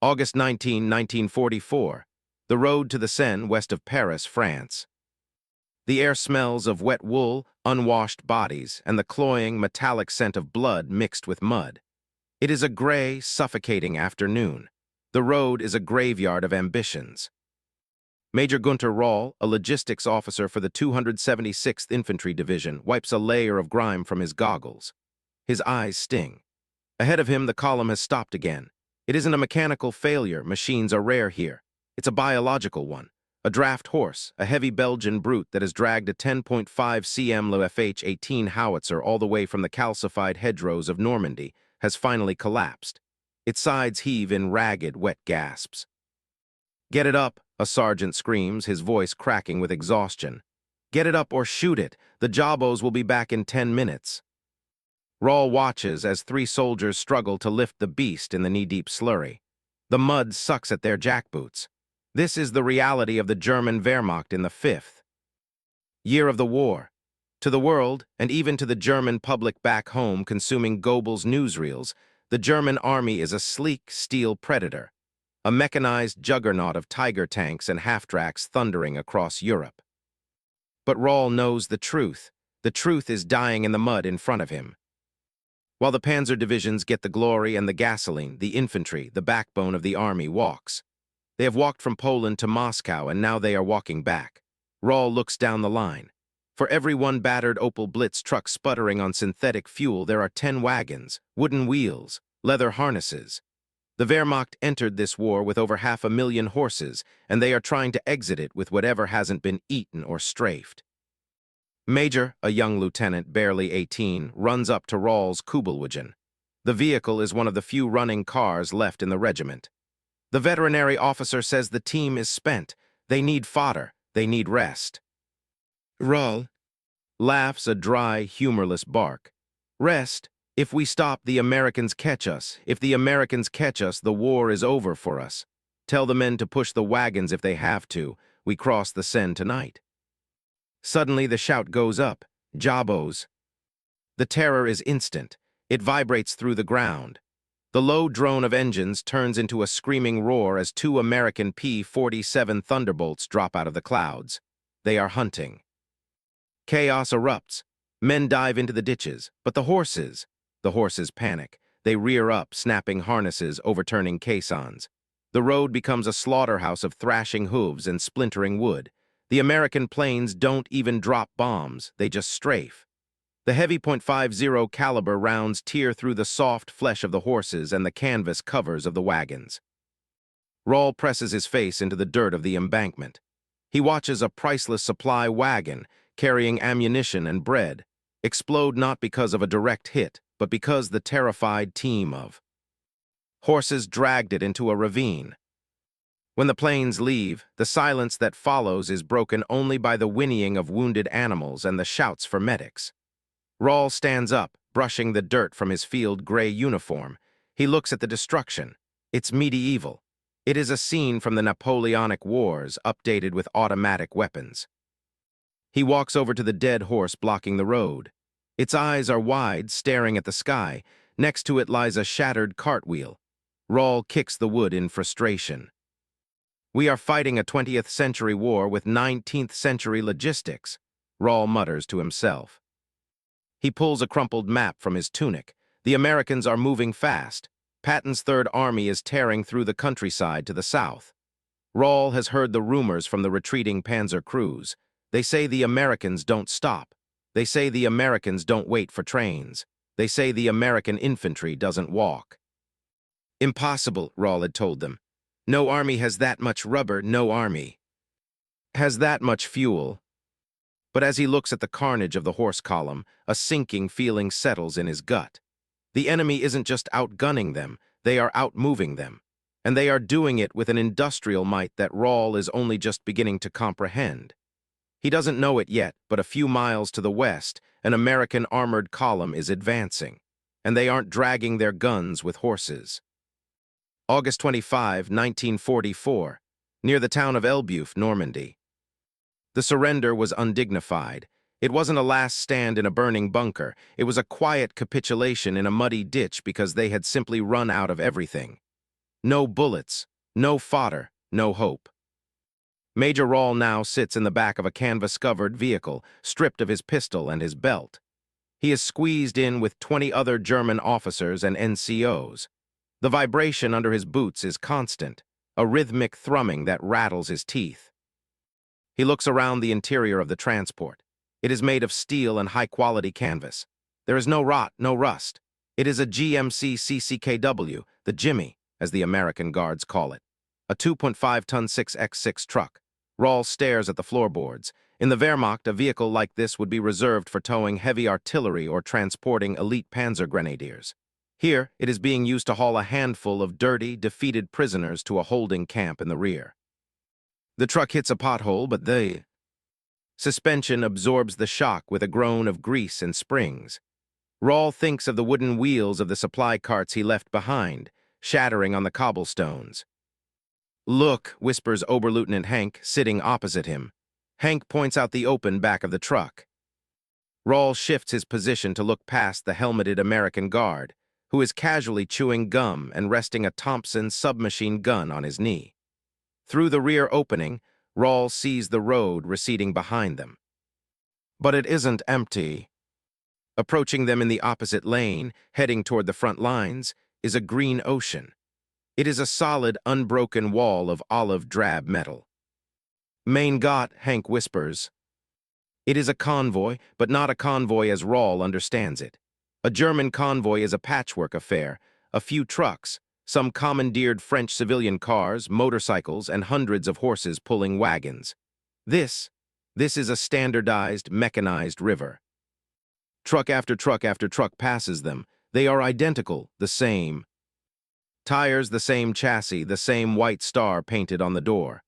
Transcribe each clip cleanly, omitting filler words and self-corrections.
August 19, 1944. The road to the Seine west of Paris, France. The air smells of wet wool, unwashed bodies, and the cloying, metallic scent of blood mixed with mud. It is a gray, suffocating afternoon. The road is a graveyard of ambitions. Major Gunter Rahl, a logistics officer for the 276th Infantry Division, wipes a layer of grime from his goggles. His eyes sting. Ahead of him, the column has stopped again. It isn't a mechanical failure, machines are rare here. It's a biological one. A draft horse, a heavy Belgian brute that has dragged a 10.5 cm FH-18 howitzer all the way from the calcified hedgerows of Normandy, has finally collapsed. Its sides heave in ragged, wet gasps. "Get it up," a sergeant screams, his voice cracking with exhaustion. "Get it up or shoot it. The Jabos will be back in 10 minutes. Rahl watches as 3 soldiers struggle to lift the beast in the knee-deep slurry. The mud sucks at their jackboots. This is the reality of the German Wehrmacht in the 5th year of the war. To the world, and even to the German public back home consuming Goebbels' newsreels, the German army is a sleek steel predator, a mechanized juggernaut of tiger tanks and half-tracks thundering across Europe. But Rahl knows the truth. The truth is dying in the mud in front of him. While the Panzer divisions get the glory and the gasoline, the infantry, the backbone of the army, walks. They have walked from Poland to Moscow, and now they are walking back. Rahl looks down the line. For every one battered Opel Blitz truck sputtering on synthetic fuel, there are 10 wagons, wooden wheels, leather harnesses. The Wehrmacht entered this war with over 500,000 horses, and they are trying to exit it with whatever hasn't been eaten or strafed. Major, a young lieutenant, barely 18, runs up to Rahl's Kubelwagen. The vehicle is one of the few running cars left in the regiment. The veterinary officer says the team is spent. They need fodder. They need rest. Rahl laughs a dry, humorless bark. "Rest? If we stop, the Americans catch us. If the Americans catch us, the war is over for us. Tell the men to push the wagons if they have to. We cross the Seine tonight." Suddenly the shout goes up. "Jabos!" The terror is instant. It vibrates through the ground. The low drone of engines turns into a screaming roar as 2 American P-47 Thunderbolts drop out of the clouds. They are hunting. Chaos erupts. Men dive into the ditches. But the horses? The horses panic. They rear up, snapping harnesses, overturning caissons. The road becomes a slaughterhouse of thrashing hooves and splintering wood. The American planes don't even drop bombs, they just strafe. The heavy .50 caliber rounds tear through the soft flesh of the horses and the canvas covers of the wagons. Rahl presses his face into the dirt of the embankment. He watches a priceless supply wagon, carrying ammunition and bread, explode not because of a direct hit, but because the terrified team of horses dragged it into a ravine. When the planes leave, the silence that follows is broken only by the whinnying of wounded animals and the shouts for medics. Rahl stands up, brushing the dirt from his field gray uniform. He looks at the destruction. It's medieval. It is a scene from the Napoleonic Wars, updated with automatic weapons. He walks over to the dead horse blocking the road. Its eyes are wide, staring at the sky. Next to it lies a shattered cartwheel. Rahl kicks the wood in frustration. "We are fighting a 20th century war with 19th century logistics," Rahl mutters to himself. He pulls a crumpled map from his tunic. The Americans are moving fast. Patton's Third Army is tearing through the countryside to the south. Rahl has heard the rumors from the retreating Panzer crews. They say the Americans don't stop. They say the Americans don't wait for trains. They say the American infantry doesn't walk. "Impossible," Rahl had told them. "No army has that much rubber, no army has that much fuel." But as he looks at the carnage of the horse column, a sinking feeling settles in his gut. The enemy isn't just outgunning them, they are outmoving them. And they are doing it with an industrial might that Rahl is only just beginning to comprehend. He doesn't know it yet, but a few miles to the west, an American armored column is advancing, and they aren't dragging their guns with horses. August 25, 1944, near the town of Elbeuf, Normandy. The surrender was undignified. It wasn't a last stand in a burning bunker. It was a quiet capitulation in a muddy ditch because they had simply run out of everything. No bullets, no fodder, no hope. Major Rahl now sits in the back of a canvas-covered vehicle, stripped of his pistol and his belt. He is squeezed in with 20 other German officers and NCOs. The vibration under his boots is constant, a rhythmic thrumming that rattles his teeth. He looks around the interior of the transport. It is made of steel and high-quality canvas. There is no rot, no rust. It is a GMC CCKW, the Jimmy, as the American guards call it, a 2.5-ton 6x6 truck. Rahl stares at the floorboards. In the Wehrmacht, a vehicle like this would be reserved for towing heavy artillery or transporting elite Panzer grenadiers. Here, it is being used to haul a handful of dirty, defeated prisoners to a holding camp in the rear. The truck hits a pothole, but the suspension absorbs the shock with a groan of grease and springs. Rahl thinks of the wooden wheels of the supply carts he left behind, shattering on the cobblestones. "Look," whispers Oberleutnant Hank, sitting opposite him. Hank points out the open back of the truck. Rahl shifts his position to look past the helmeted American guard, who is casually chewing gum and resting a Thompson submachine gun on his knee. Through the rear opening, Rahl sees the road receding behind them. But it isn't empty. Approaching them in the opposite lane, heading toward the front lines, is a green ocean. It is a solid, unbroken wall of olive drab metal. "Mein Gott," Hank whispers. It is a convoy, but not a convoy as Rahl understands it. A German convoy is a patchwork affair, a few trucks, some commandeered French civilian cars, motorcycles, and hundreds of horses pulling wagons. This is a standardized, mechanized river. Truck after truck after truck passes them. They are identical, the same. Tires, the same chassis, the same white star painted on the door.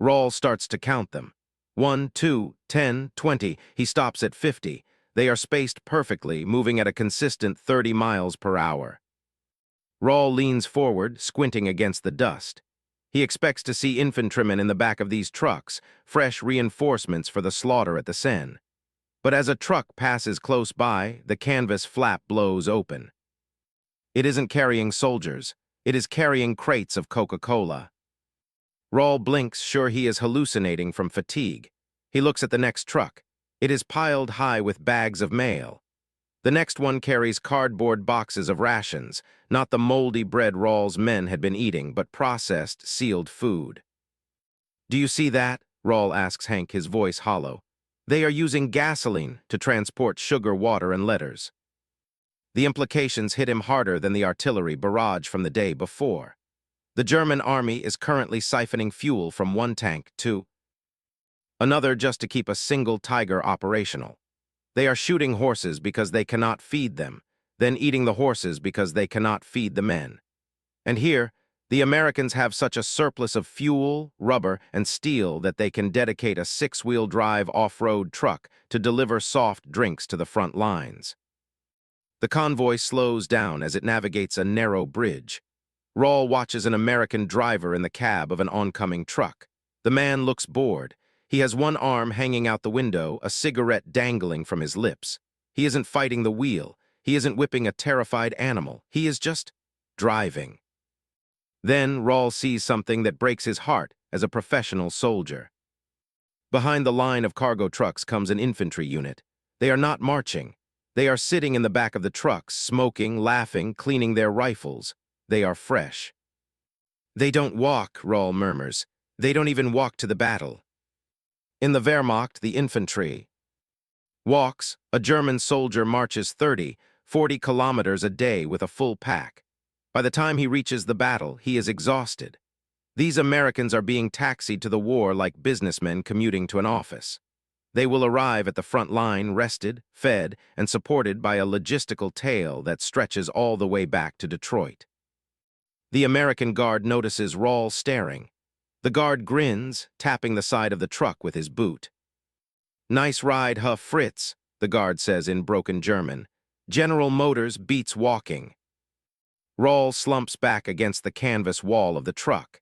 Rahl starts to count them. 1, 2, 10, 20. He stops at 50. They are spaced perfectly, moving at a consistent 30 miles per hour. Rahl leans forward, squinting against the dust. He expects to see infantrymen in the back of these trucks, fresh reinforcements for the slaughter at the Seine. But as a truck passes close by, the canvas flap blows open. It isn't carrying soldiers. It is carrying crates of Coca-Cola. Rahl blinks, sure he is hallucinating from fatigue. He looks at the next truck. It is piled high with bags of mail. The next one carries cardboard boxes of rations, not the moldy bread Rahl's men had been eating, but processed, sealed food. "Do you see that?" Rahl asks Hank, his voice hollow. "They are using gasoline to transport sugar, water, and letters." The implications hit him harder than the artillery barrage from the day before. The German army is currently siphoning fuel from one tank to another just to keep a single Tiger operational. They are shooting horses because they cannot feed them, then eating the horses because they cannot feed the men. And here, the Americans have such a surplus of fuel, rubber, and steel that they can dedicate a 6-wheel drive off-road truck to deliver soft drinks to the front lines. The convoy slows down as it navigates a narrow bridge. Rahl watches an American driver in the cab of an oncoming truck. The man looks bored. He has one arm hanging out the window, a cigarette dangling from his lips. He isn't fighting the wheel. He isn't whipping a terrified animal. He is just driving. Then Rahl sees something that breaks his heart as a professional soldier. Behind the line of cargo trucks comes an infantry unit. They are not marching. They are sitting in the back of the trucks, smoking, laughing, cleaning their rifles. They are fresh. "They don't walk," Rahl murmurs. "They don't even walk to the battle." In the Wehrmacht, the infantry walks. A German soldier marches 30, 40 kilometers a day with a full pack. By the time he reaches the battle, he is exhausted. These Americans are being taxied to the war like businessmen commuting to an office. They will arrive at the front line rested, fed, and supported by a logistical tail that stretches all the way back to Detroit. The American guard notices Rahl staring. The guard grins, tapping the side of the truck with his boot. "Nice ride, huh, Fritz," the guard says in broken German. "General Motors beats walking." Rahl slumps back against the canvas wall of the truck.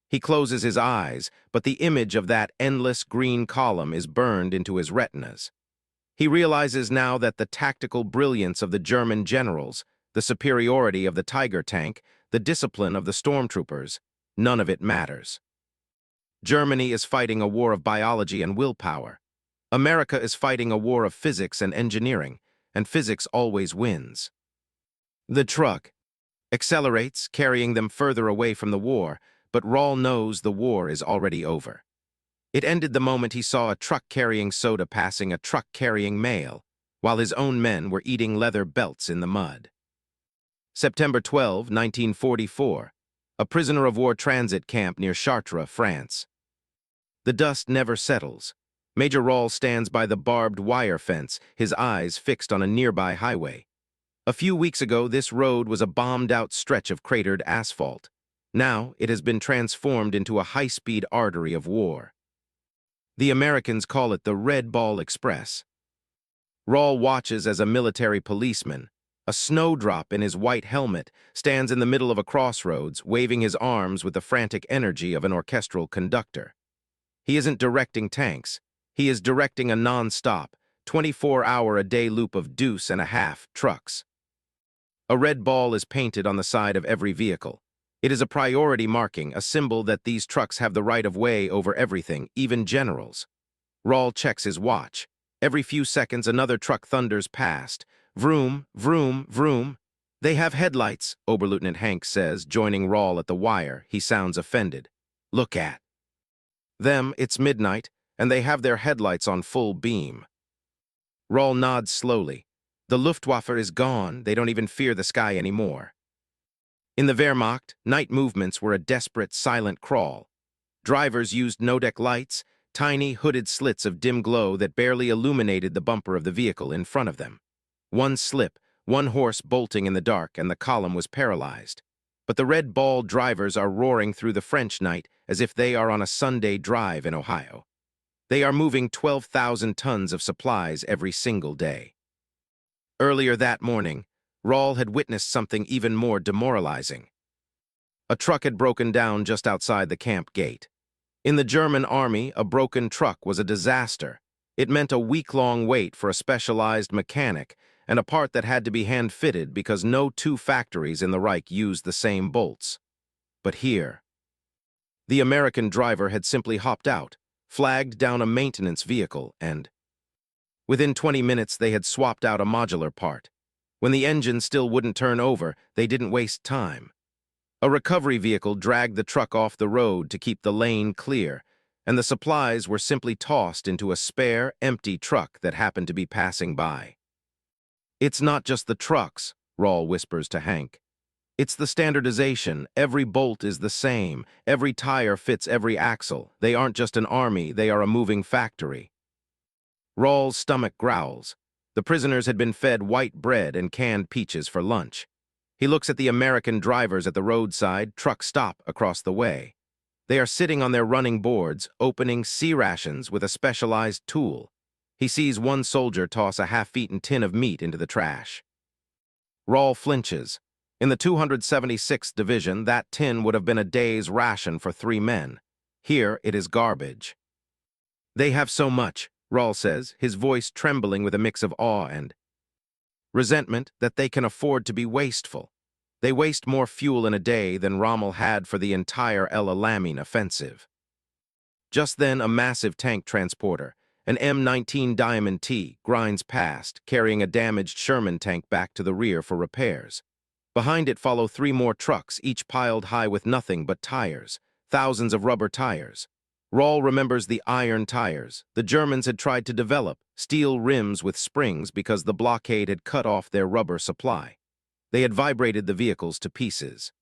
He closes his eyes, but the image of that endless green column is burned into his retinas. He realizes now that the tactical brilliance of the German generals, the superiority of the Tiger tank, the discipline of the stormtroopers, none of it matters. Germany is fighting a war of biology and willpower. America is fighting a war of physics and engineering, and physics always wins. The truck accelerates, carrying them further away from the war, but Rawl knows the war is already over. It ended the moment he saw a truck carrying soda passing a truck carrying mail, while his own men were eating leather belts in the mud. September 12, 1944, a prisoner of war transit camp near Chartres, France. The dust never settles. Major Rawl stands by the barbed wire fence, his eyes fixed on a nearby highway. A few weeks ago, this road was a bombed-out stretch of cratered asphalt. Now, it has been transformed into a high-speed artery of war. The Americans call it the Red Ball Express. Rawl watches as a military policeman, a snowdrop in his white helmet, stands in the middle of a crossroads, waving his arms with the frantic energy of an orchestral conductor. He isn't directing tanks. He is directing a non-stop, 24-hour-a-day loop of Deuce and a half trucks. A red ball is painted on the side of every vehicle. It is a priority marking, a symbol that these trucks have the right of way over everything, even generals. Rawl checks his watch. Every few seconds, another truck thunders past. Vroom, vroom, vroom. They have headlights, Oberleutnant Hank says, joining Rawl at the wire. He sounds offended. Look at them, it's midnight, and they have their headlights on full beam. Rawl nods slowly. The Luftwaffe is gone. They don't even fear the sky anymore. In the Wehrmacht, night movements were a desperate, silent crawl. Drivers used no-deck lights, tiny, hooded slits of dim glow that barely illuminated the bumper of the vehicle in front of them. One slip, one horse bolting in the dark, and the column was paralyzed. But the Red Ball drivers are roaring through the French night as if they are on a Sunday drive in Ohio. They are moving 12,000 tons of supplies every single day. Earlier that morning, Rawl had witnessed something even more demoralizing. A truck had broken down just outside the camp gate. In the German army, a broken truck was a disaster. It meant a week-long wait for a specialized mechanic and a part that had to be hand-fitted because no two factories in the Reich used the same bolts. But here, the American driver had simply hopped out, flagged down a maintenance vehicle, and within 20 minutes they had swapped out a modular part. When the engine still wouldn't turn over, they didn't waste time. A recovery vehicle dragged the truck off the road to keep the lane clear, and the supplies were simply tossed into a spare, empty truck that happened to be passing by. It's not just the trucks, Rawl whispers to Hank. It's the standardization. Every bolt is the same. Every tire fits every axle. They aren't just an army, they are a moving factory. Rawl's stomach growls. The prisoners had been fed white bread and canned peaches for lunch. He looks at the American drivers at the roadside truck stop across the way. They are sitting on their running boards, opening sea rations with a specialized tool. He sees one soldier toss a half-eaten tin of meat into the trash. Rawl flinches. In the 276th Division, that tin would have been a day's ration for 3 men. Here, it is garbage. They have so much, Rawl says, his voice trembling with a mix of awe and resentment, that they can afford to be wasteful. They waste more fuel in a day than Rommel had for the entire El Alamein offensive. Just then, a massive tank transporter, an M19 Diamond T, grinds past, carrying a damaged Sherman tank back to the rear for repairs. Behind it follow 3 more trucks, each piled high with nothing but tires, thousands of rubber tires. Rawl remembers the iron tires. The Germans had tried to develop steel rims with springs because the blockade had cut off their rubber supply. They had vibrated the vehicles to pieces.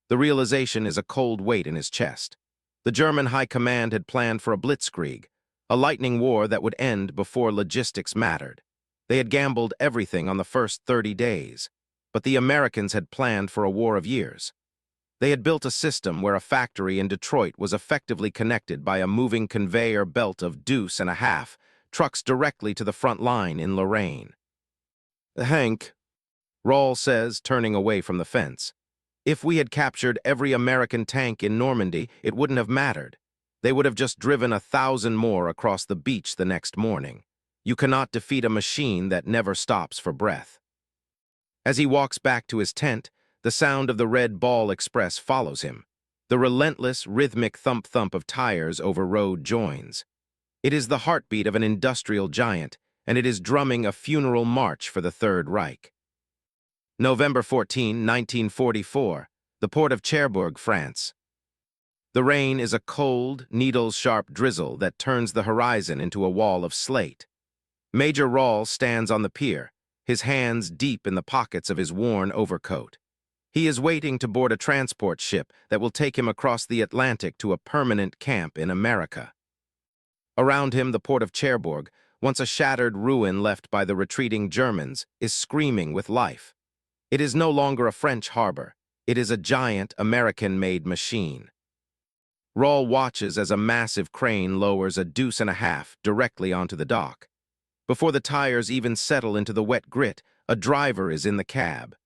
The realization is a cold weight in his chest. The German high command had planned for a blitzkrieg, a lightning war that would end before logistics mattered. They had gambled everything on the first 30 days, but the Americans had planned for a war of years. They had built a system where a factory in Detroit was effectively connected by a moving conveyor belt of Deuce and a half, trucks directly to the front line in Lorraine. Hank, Rawl says, turning away from the fence, if we had captured every American tank in Normandy, it wouldn't have mattered. They would have just driven 1,000 more across the beach the next morning. You cannot defeat a machine that never stops for breath. As he walks back to his tent, The sound of the Red Ball Express follows him. The relentless, rhythmic thump-thump of tires over road joins. It is the heartbeat of an industrial giant, and it is drumming a funeral march for the Third Reich. November 14, 1944, the port of Cherbourg, France. The rain is a cold, needle-sharp drizzle that turns the horizon into a wall of slate. Major Rahl stands on the pier, his hands deep in the pockets of his worn overcoat. He is waiting to board a transport ship that will take him across the Atlantic to a permanent camp in America. Around him, the port of Cherbourg, once a shattered ruin left by the retreating Germans, is screaming with life. It is no longer a French harbor. It is a giant American-made machine. Rahl watches as a massive crane lowers a Deuce and a half directly onto the dock. Before the tires even settle into the wet grit, a driver is in the cab.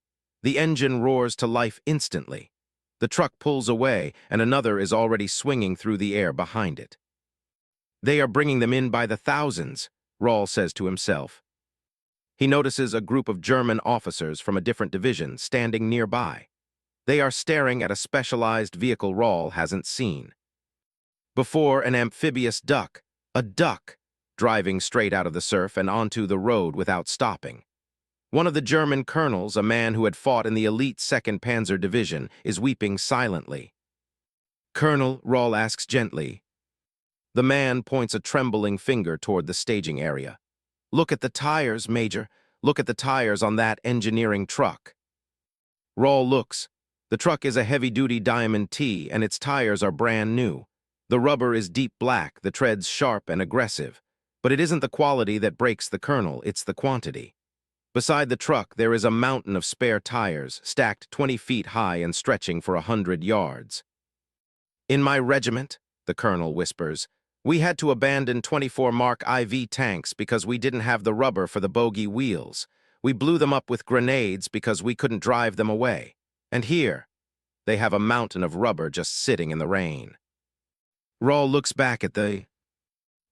The engine roars to life instantly. The truck pulls away, and another is already swinging through the air behind it. They are bringing them in by the thousands, Rahl says to himself. He notices a group of German officers from a different division standing nearby. They are staring at a specialized vehicle Rahl hasn't seen. Before an amphibious duck, a duck, driving straight out of the surf and onto the road without stopping. One of the German colonels, a man who had fought in the elite 2nd Panzer Division, is weeping silently. "Colonel," Rahl asks gently. The man points a trembling finger toward the staging area. "Look at the tires, Major. Look at the tires on that engineering truck." Rahl looks. The truck is a heavy-duty Diamond T, and its tires are brand new. The rubber is deep black, the treads sharp and aggressive. But it isn't the quality that breaks the colonel, it's the quantity. Beside the truck, there is a mountain of spare tires, stacked 20 feet high and stretching for 100 yards. "In my regiment," the colonel whispers, "we had to abandon 24 Mark IV tanks because we didn't have the rubber for the bogie wheels. We blew them up with grenades because we couldn't drive them away. And here, they have a mountain of rubber just sitting in the rain." Rahl looks back at the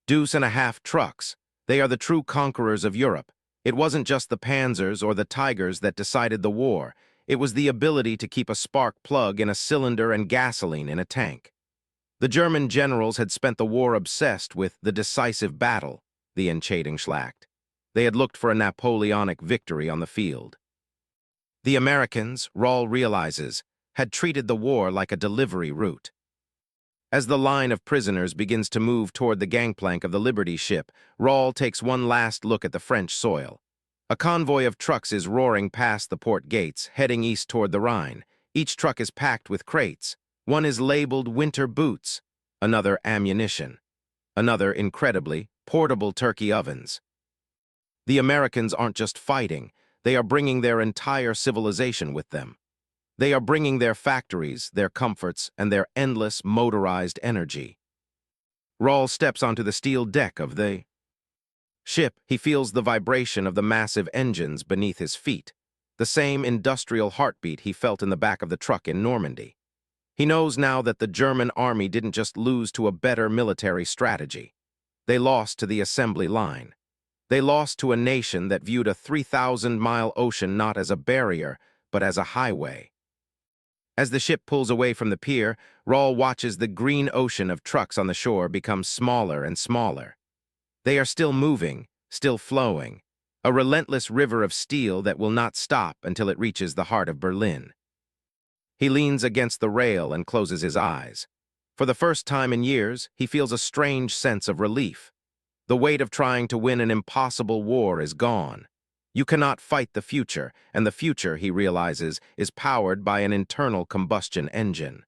Deuce and a half trucks. They are the true conquerors of Europe. It wasn't just the Panzers or the Tigers that decided the war. It was the ability to keep a spark plug in a cylinder and gasoline in a tank. The German generals had spent the war obsessed with the decisive battle, the Entscheidungsschlacht. They had looked for a Napoleonic victory on the field. The Americans, Rahl realizes, had treated the war like a delivery route. As the line of prisoners begins to move toward the gangplank of the Liberty ship, Rahl takes one last look at the French soil. A convoy of trucks is roaring past the port gates, heading east toward the Rhine. Each truck is packed with crates. One is labeled winter boots, another ammunition, another, incredibly, portable turkey ovens. The Americans aren't just fighting, they are bringing their entire civilization with them. They are bringing their factories, their comforts, and their endless motorized energy. Rahl steps onto the steel deck of the ship. He feels the vibration of the massive engines beneath his feet, the same industrial heartbeat he felt in the back of the truck in Normandy. He knows now that the German army didn't just lose to a better military strategy. They lost to the assembly line. They lost to a nation that viewed a 3,000-mile ocean not as a barrier, but as a highway. As the ship pulls away from the pier, Rahl watches the green ocean of trucks on the shore become smaller and smaller. They are still moving, still flowing, a relentless river of steel that will not stop until it reaches the heart of Berlin. He leans against the rail and closes his eyes. For the first time in years, he feels a strange sense of relief. The weight of trying to win an impossible war is gone. You cannot fight the future, and the future, he realizes, is powered by an internal combustion engine.